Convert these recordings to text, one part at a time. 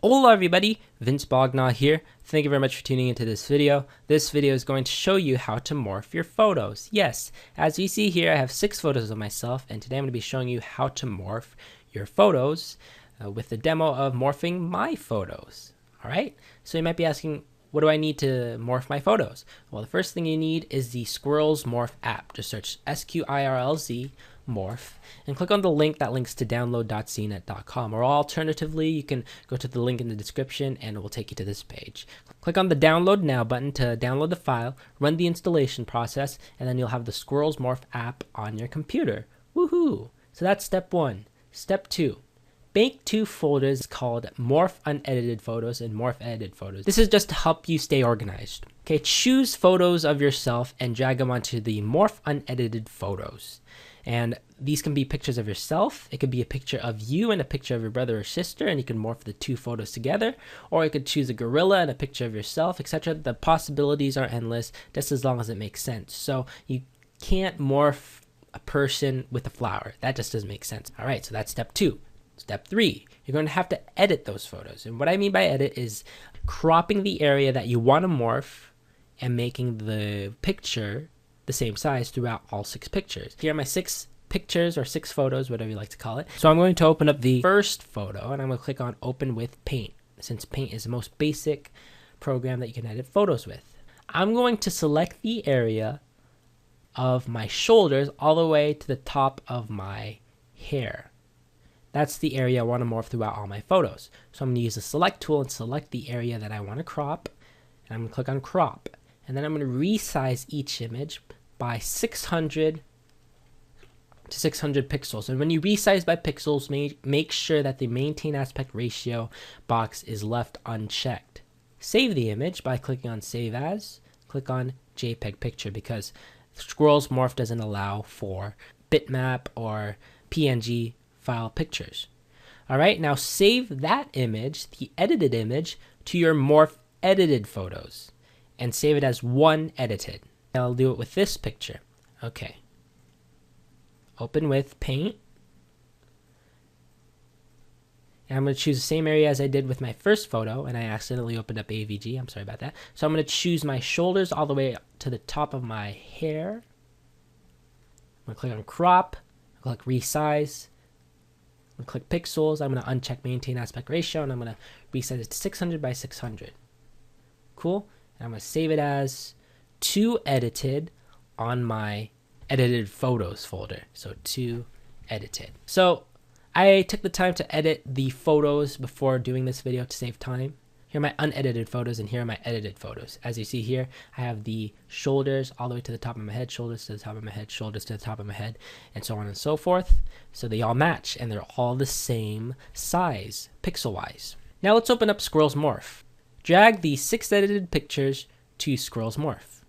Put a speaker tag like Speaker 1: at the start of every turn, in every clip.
Speaker 1: Hola everybody, Vince Bognot here. Thank you very much for tuning into this video. This video is going to show you how to morph your photos. Yes, as you see here, I have 6 photos of myself, and today I'm going to be showing you how to morph your photos with the demo of morphing my photos. Alright, so you might be asking, what do I need to morph my photos? Well, the first thing you need is the Sqirlz Morph app. Just search Sqirlz Morph and click on the link that links to download.cnet.com, or alternatively you can go to the link in the description and it will take you to this page. Click on the download now button to download the file, run the installation process, and then you'll have the Sqirlz Morph app on your computer. Woohoo! So that's step 1. Step 2. Make 2 folders called Morph Unedited Photos and Morph Edited Photos. This is just to help you stay organized. Okay, choose photos of yourself and drag them onto the Morph Unedited Photos. And these can be pictures of yourself. It could be a picture of you and a picture of your brother or sister, and you can morph the 2 photos together. Or you could choose a gorilla and a picture of yourself, etc. The possibilities are endless, just as long as it makes sense. So you can't morph a person with a flower. That just doesn't make sense. All right, so that's step 2. Step 3, you're going to have to edit those photos. And what I mean by edit is cropping the area that you want to morph and making the picture the same size throughout all 6 pictures. Here are my 6 pictures, or 6 photos, whatever you like to call it. So I'm going to open up the first photo and I'm going to click on Open with Paint, since Paint is the most basic program that you can edit photos with. I'm going to select the area of my shoulders all the way to the top of my hair. That's the area I want to morph throughout all my photos. So I'm going to use the select tool and select the area that I want to crop. And I'm going to click on crop. And then I'm going to resize each image by 600 to 600 pixels. And when you resize by pixels, make sure that the maintain aspect ratio box is left unchecked. Save the image by clicking on Save As. Click on JPEG Picture, because Sqirlz Morph doesn't allow for bitmap or PNG file pictures. Alright, now save that image, the edited image, to your Morph Edited Photos and save it as one edited. I'll do it with this picture. Okay. Open with Paint. And I'm going to choose the same area as I did with my first photo, and I accidentally opened up AVG. I'm sorry about that. So I'm going to choose my shoulders all the way to the top of my hair. I'm going to click on Crop. I'll click Resize. I'm going to click Pixels. I'm going to uncheck Maintain Aspect Ratio, and I'm going to resize it to 600 by 600. Cool. And I'm going to save it as To Edited on my Edited Photos folder. So To Edited. So I took the time to edit the photos before doing this video to save time. Here are my unedited photos, and here are my edited photos. As you see here, I have the shoulders all the way to the top of my head, shoulders to the top of my head, shoulders to the top of my head, and so on and so forth. So they all match, and they're all the same size, pixel-wise. Now let's open up Sqirlz Morph. Drag the 6 edited pictures to Sqirlz Morph.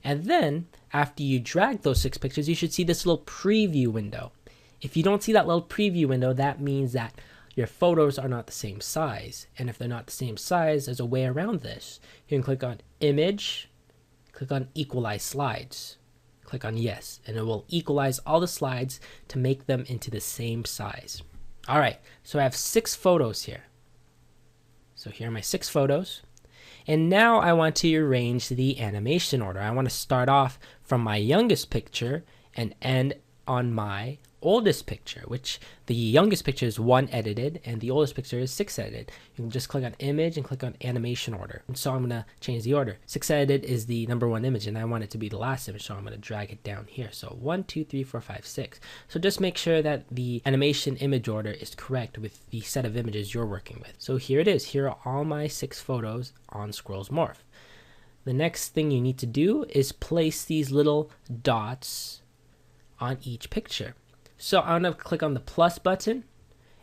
Speaker 1: And then, after you drag those 6 pictures, you should see this little preview window. If you don't see that little preview window, that means that your photos are not the same size. And if they're not the same size, there's a way around this. You can click on Image, click on Equalize Slides. Click on Yes, and it will equalize all the slides to make them into the same size. Alright, so I have 6 photos here. So here are my 6 photos. And now I want to arrange the animation order. I want to start off from my youngest picture and end on my oldest picture, which the youngest picture is 1 edited and the oldest picture is 6 edited. You can just click on Image and click on Animation Order. And so I'm going to change the order. 6 edited is the number 1 image, and I want it to be the last image, so I'm going to drag it down here. So 1, 2, 3, 4, 5, 6. So just make sure that the animation image order is correct with the set of images you're working with. So here it is. Here are all my 6 photos on Sqirlz Morph. The next thing you need to do is place these little dots on each picture. So I'm going to click on the plus button,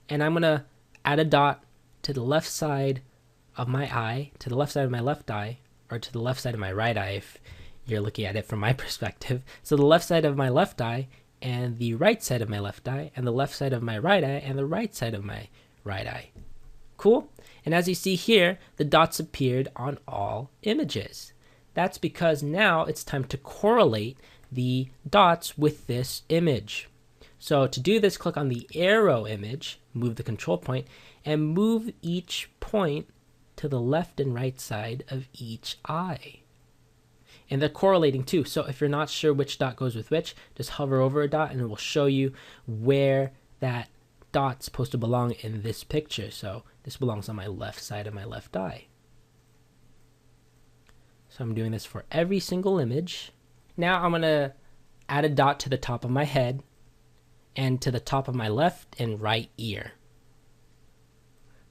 Speaker 1: and I'm going to add a dot to the left side of my eye, to the left side of my left eye, or to the left side of my right eye if you're looking at it from my perspective. So the left side of my left eye, and the right side of my left eye, and the left side of my right eye, and the right side of my right eye. Cool? And as you see here, the dots appeared on all images. That's because now it's time to correlate the dots with this image. So to do this, click on the arrow image, move the control point, and move each point to the left and right side of each eye. And they're correlating too. So if you're not sure which dot goes with which, just hover over a dot and it will show you where that dot's supposed to belong in this picture. So this belongs on my left side of my left eye. So I'm doing this for every single image. Now I'm going to add a dot to the top of my head and to the top of my left and right ear.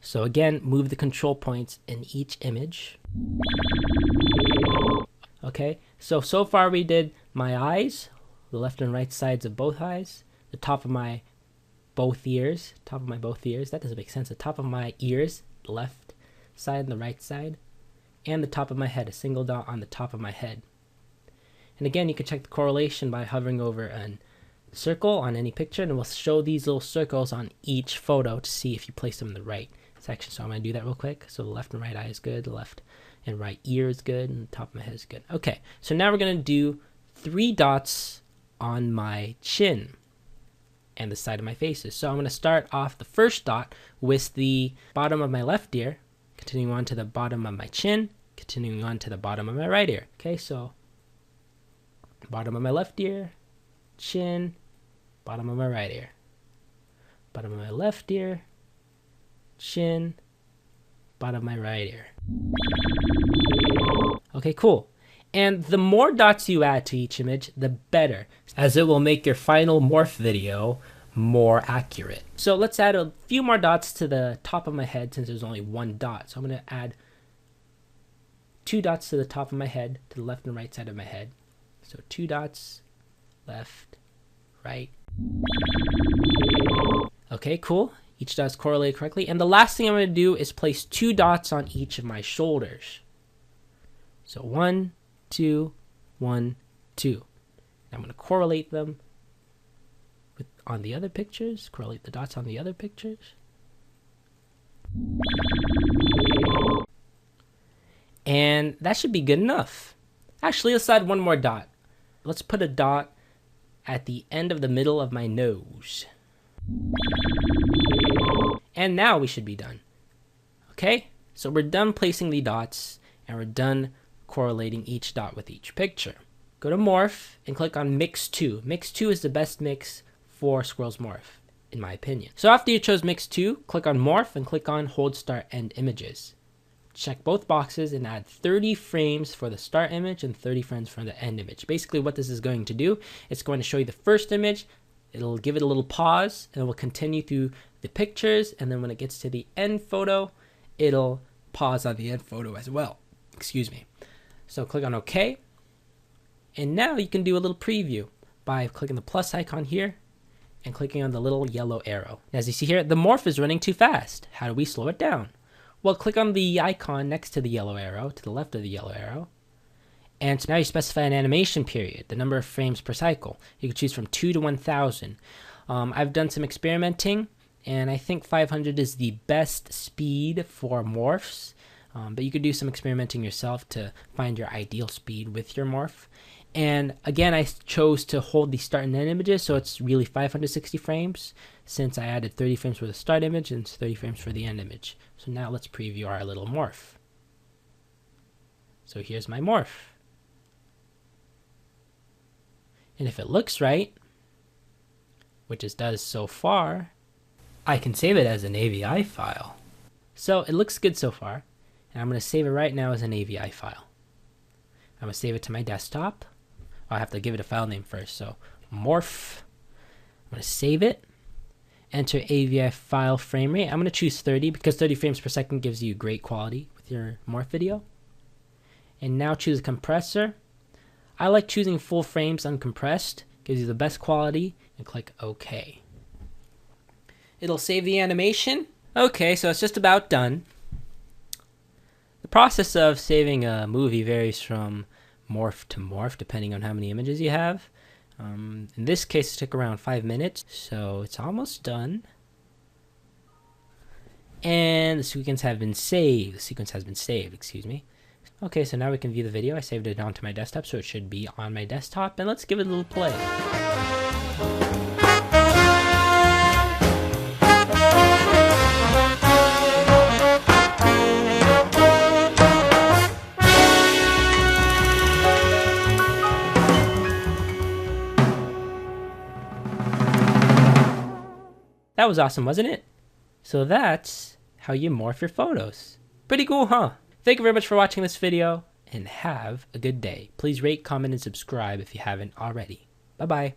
Speaker 1: So again, move the control points in each image. Okay, so far we did my eyes, the left and right sides of both eyes, the top of my both ears, that doesn't make sense, the top of my ears, the left side and the right side, and the top of my head, a single dot on the top of my head. And again, you can check the correlation by hovering over a circle on any picture, and it will show these little circles on each photo to see if you place them in the right section. So I'm going to do that real quick. So the left and right eye is good, the left and right ear is good, and the top of my head is good. Okay, so now we're going to do 3 dots on my chin and the side of my faces. So I'm going to start off the first dot with the bottom of my left ear, continuing on to the bottom of my chin, continuing on to the bottom of my right ear. Okay, so bottom of my left ear, chin, bottom of my right ear, bottom of my left ear, chin, bottom of my right ear. Okay, cool. And the more dots you add to each image, the better, as it will make your final morph video more accurate. So let's add a few more dots to the top of my head since there's only 1 dot. So I'm going to add 2 dots to the top of my head, to the left and right side of my head. So 2 dots, left, right. Okay, cool. Each dot is correlated correctly. And the last thing I'm going to do is place 2 dots on each of my shoulders. So 1, 2, 1, 2. I'm going to correlate them on the other pictures. Correlate the dots on the other pictures. And that should be good enough. Actually, let's add 1 more dot. Let's put a dot at the end of the middle of my nose. And now we should be done. Okay, so we're done placing the dots and we're done correlating each dot with each picture. Go to Morph and click on Mix 2. Mix 2 is the best mix for Sqirlz Morph, in my opinion. So after you chose Mix 2, click on Morph and click on Hold Start End Images. Check both boxes and add 30 frames for the start image and 30 frames for the end image. Basically what this is going to do, it's going to show you the first image, it'll give it a little pause, and it will continue through the pictures, and then when it gets to the end photo, it'll pause on the end photo as well. Excuse me. So click on OK, and now you can do a little preview by clicking the plus icon here and clicking on the little yellow arrow. As you see here, the morph is running too fast. How do we slow it down? Well, click on the icon next to the yellow arrow, to the left of the yellow arrow, and so now you specify an animation period, the number of frames per cycle. You can choose from 2 to 1000. I've done some experimenting, and I think 500 is the best speed for morphs, but you could do some experimenting yourself to find your ideal speed with your morph. And again, I chose to hold the start and end images, so it's really 560 frames, since I added 30 frames for the start image and 30 frames for the end image. So now let's preview our little morph. So here's my morph. And if it looks right, which it does so far, I can save it as an AVI file. So it looks good so far, and I'm going to save it right now as an AVI file. I'm going to save it to my desktop. I have to give it a file name first, so Morph. I'm going to save it, enter AVI file frame rate. I'm going to choose 30 because 30 frames per second gives you great quality with your morph video. And now choose a compressor. I like choosing full frames uncompressed, gives you the best quality, and click OK. It'll save the animation. Okay, so it's just about done. The process of saving a movie varies from morph to morph depending on how many images you have. In this case it took around 5 minutes, so it's almost done. And the sequence has been saved. Excuse me. Okay, so now we can view the video. I saved it onto my desktop, so it should be on my desktop, and let's give it a little play. That was awesome, wasn't it? So that's how you morph your photos. Pretty cool, huh? Thank you very much for watching this video, and have a good day. Please rate, comment, and subscribe if you haven't already. Bye-bye.